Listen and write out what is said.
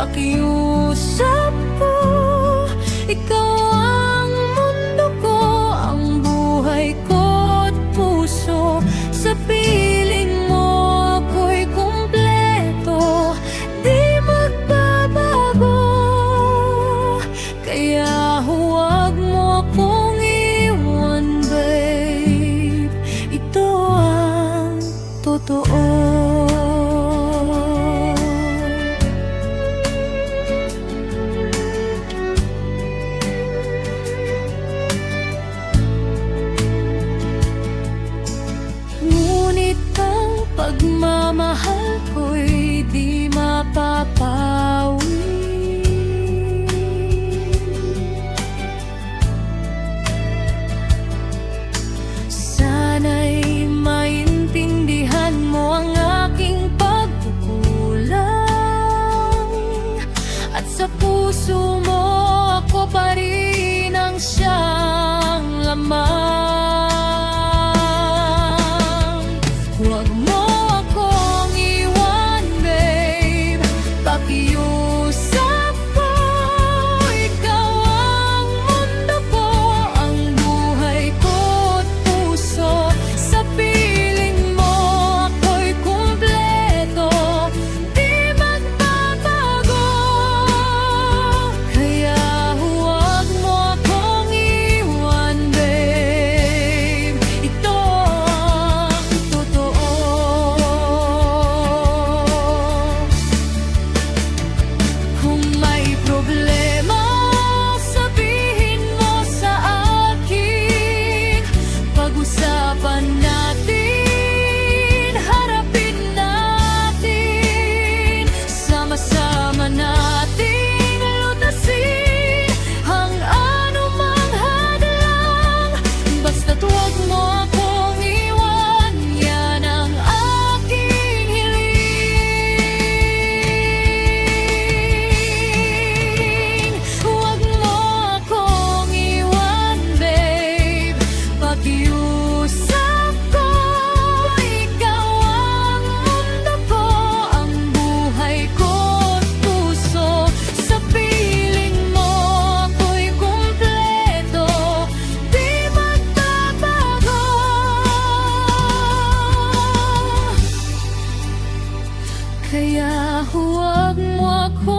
pakiusap ko. Ikaw ang mundo ko, ang buhay ko't puso. Sa piling mo ako'y kumpleto, di magbabago. Kaya huwag mo akong iwan, babe. Ito ang totoo. Pagmamahal ko'y di mapapawi. Sana'y maintindihan mo ang aking pagkukulang, at sa puso mo ako pa rin ang siyang laman. Huwag mo pakiusap ko, ikaw ang mundo ko, ang buhay ko't puso. Sa piling mo ako'y kumpleto, di magbabago. Kaya huwag mo akong iwan, babe. Ito ang totoo. Kung may problema, sabihin mo sa akin. Pag-usapan natin, harapin natin. Sama-sama nating lutasin ang anumang hadlang. Basta't huwag mo akong iwan, yan ang aking hiling. Huwag mo akong iwan, babe. Pakiusap ko, ikaw ang mundo ko, ang buhay ko't puso. Sa piling mo ako'y kumpleto, di magbabago. Kaya huwag mo ako